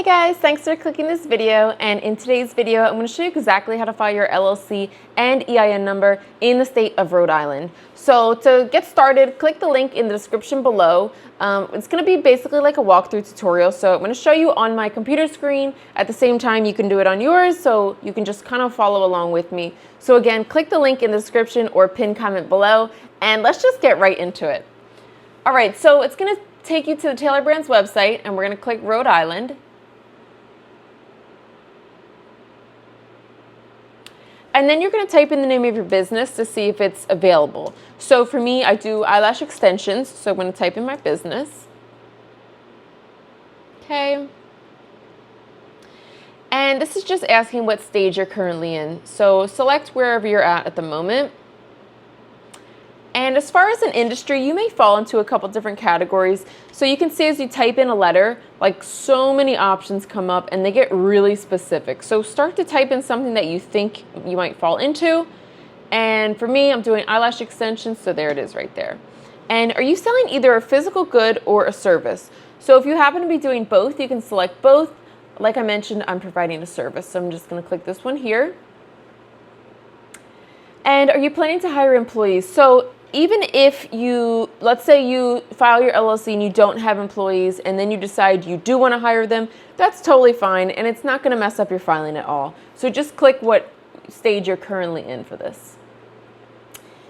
Hey guys, thanks for clicking this video, and in today's video I'm going to show you exactly how to file your LLC and EIN number in the state of Rhode Island. So to get started, click the link in the description below. It's going to be basically like a walkthrough tutorial, so I'm going to show you on my computer screen. At the same time you can do it on yours, so you can just kind of follow along with me. So again, click the link in the description or pin comment below, and let's just get right into it. Alright, so it's going to take you to the Tailor Brands website, and we're going to click Rhode Island. And then you're going to type in the name of your business to see if it's available. So for me, I do eyelash extensions, so I'm going to type in my business. Okay. And this is just asking what stage you're currently in. So select wherever you're at the moment. And as far as an industry, you may fall into a couple different categories. So you can see as you type in a letter, like so many options come up and they get really specific. So start to type in something that you think you might fall into. And for me, I'm doing eyelash extensions, so there it is right there. And are you selling either a physical good or a service? So if you happen to be doing both, you can select both. Like I mentioned, I'm providing a service, so I'm just going to click this one here. And are you planning to hire employees? So even if you, let's say you file your LLC and you don't have employees and then you decide you do want to hire them, that's totally fine and it's not going to mess up your filing at all. So just click what stage you're currently in for this.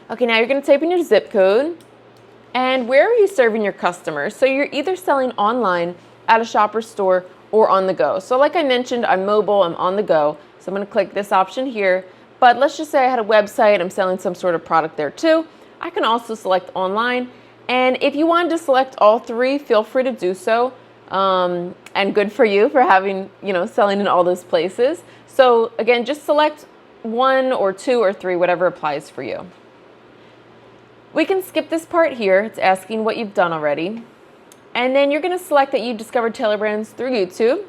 Okay, now you're going to type in your zip code and where are you serving your customers? So you're either selling online, at a shop or store, or on the go. So like I mentioned, I'm mobile, I'm on the go. So I'm going to click this option here. But let's just say I had a website, I'm selling some sort of product there too. I can also select online, and if you wanted to select all three, feel free to do so. And good for you for having, selling in all those places. So again, just select one or two or three, whatever applies for you. We can skip this part here. It's asking what you've done already. And then you're going to select that you discovered Tailor Brands through YouTube.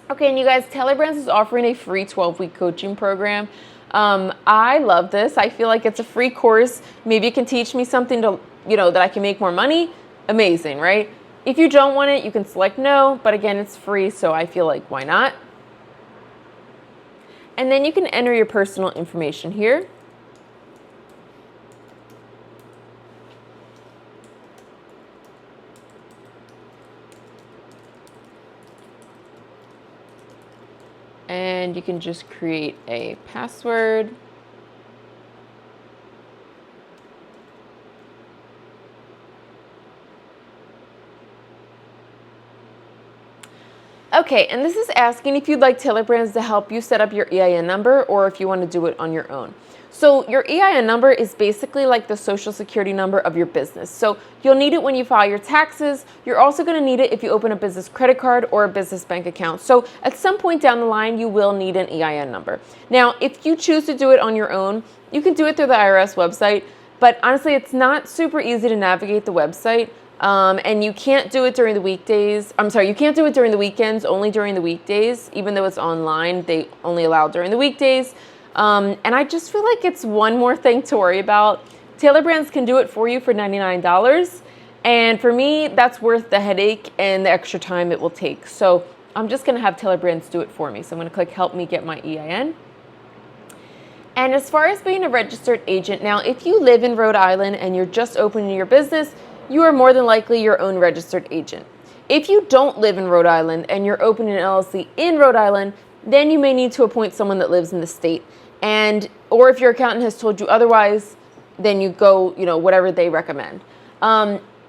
Okay, and you guys, Tailor Brands is offering a free 12-week coaching program. I love this. I feel like it's a free course. Maybe it can teach me something to, that I can make more money. Amazing, right? If you don't want it, you can select no, but again, it's free, so I feel like why not? And then you can enter your personal information here. And you can just create a password. Okay, and this is asking if you'd like Tailor Brands to help you set up your EIN number or if you want to do it on your own. So your EIN number is basically like the social security number of your business. So you'll need it when you file your taxes. You're also going to need it if you open a business credit card or a business bank account. So at some point down the line, you will need an EIN number. Now, if you choose to do it on your own, you can do it through the IRS website. But honestly, it's not super easy to navigate the website. And you can't do it during the weekdays. You can't do it during the weekends, only during the weekdays. Even though it's online, they only allow during the weekdays. And I just feel like it's one more thing to worry about. Tailor Brands can do it for you for $99. And for me, that's worth the headache and the extra time it will take. So I'm just going to have Tailor Brands do it for me. So I'm going to click Help Me Get My EIN. And as far as being a registered agent, now if you live in Rhode Island and you're just opening your business, you are more than likely your own registered agent. If you don't live in Rhode Island and you're opening an LLC in Rhode Island, then you may need to appoint someone that lives in the state. Or if your accountant has told you otherwise, then you go, whatever they recommend.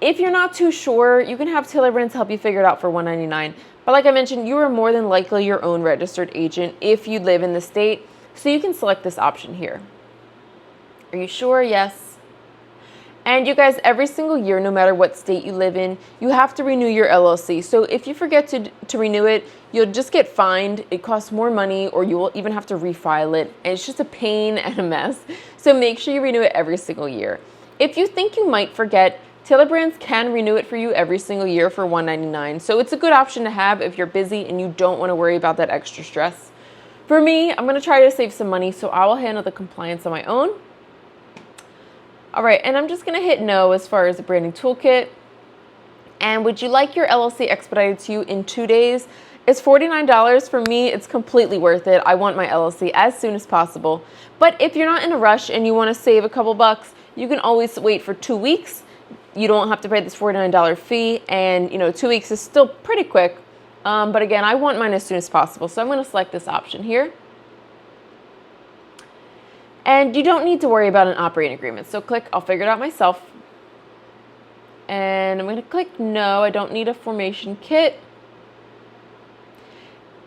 If you're not too sure, you can have Tailor Brands help you figure it out for $199. But like I mentioned, you are more than likely your own registered agent if you live in the state. So you can select this option here. Are you sure? Yes. And you guys, every single year, no matter what state you live in, you have to renew your LLC. So if you forget to renew it, you'll just get fined. It costs more money, or you will even have to refile it. And it's just a pain and a mess. So make sure you renew it every single year. If you think you might forget, Tailor Brands can renew it for you every single year for $199. So it's a good option to have if you're busy and you don't want to worry about that extra stress. For me, I'm going to try to save some money, so I will handle the compliance on my own. All right, and I'm just going to hit no as far as the branding toolkit. And would you like your LLC expedited to you in 2 days? It's $49. For me, it's completely worth it. I want my LLC as soon as possible. But if you're not in a rush and you want to save a couple bucks, you can always wait for 2 weeks. You don't have to pay this $49 fee, and 2 weeks is still pretty quick. But again, I want mine as soon as possible, so I'm going to select this option here. And you don't need to worry about an operating agreement. So click, I'll figure it out myself. And I'm going to click no, I don't need a formation kit.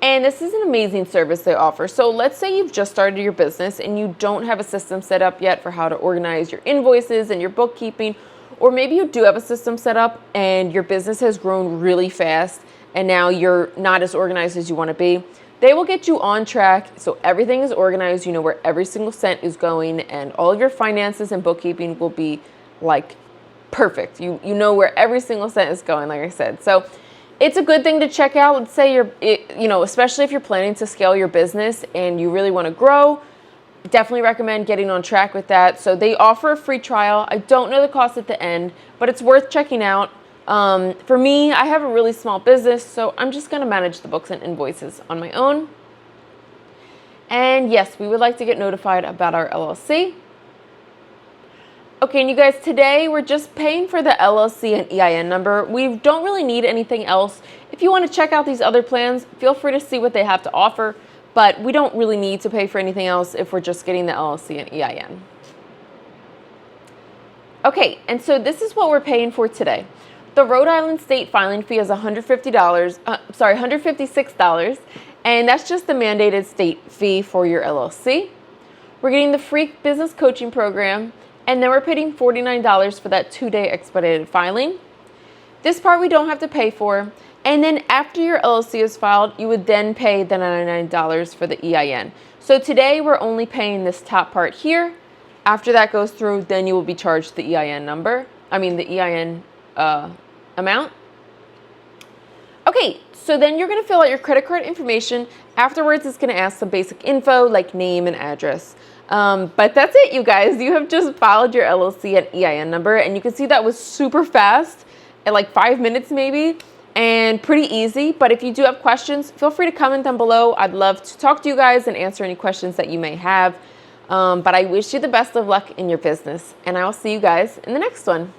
And this is an amazing service they offer. So let's say you've just started your business and you don't have a system set up yet for how to organize your invoices and your bookkeeping, or maybe you do have a system set up and your business has grown really fast and now you're not as organized as you want to be. They will get you on track so everything is organized, you know where every single cent is going, and all of your finances and bookkeeping will be like perfect. You know where every single cent is going, like I said. So it's a good thing to check out. Let's say especially if you're planning to scale your business and you really want to grow, definitely recommend getting on track with that. So they offer a free trial. I don't know the cost at the end, but it's worth checking out. For me, I have a really small business, so I'm just going to manage the books and invoices on my own. And yes, we would like to get notified about our LLC. Okay, and you guys, today we're just paying for the LLC and EIN number. We don't really need anything else. If you want to check out these other plans, feel free to see what they have to offer, but we don't really need to pay for anything else if we're just getting the LLC and EIN. Okay, and so this is what we're paying for today. The Rhode Island state filing fee is $156, and that's just the mandated state fee for your LLC. We're getting the free business coaching program, and then we're paying $49 for that 2-day expedited filing. This part we don't have to pay for, and then after your LLC is filed, you would then pay the $99 for the EIN. So today we're only paying this top part here. After that goes through, then you will be charged the EIN amount. Okay, so then you're going to fill out your credit card information. Afterwards, it's going to ask some basic info like name and address. But that's it, you guys. You have just filed your LLC and EIN number, and you can see that was super fast, at like 5 minutes maybe, and pretty easy. But if you do have questions, feel free to comment down below. I'd love to talk to you guys and answer any questions that you may have. But I wish you the best of luck in your business, and I will see you guys in the next one.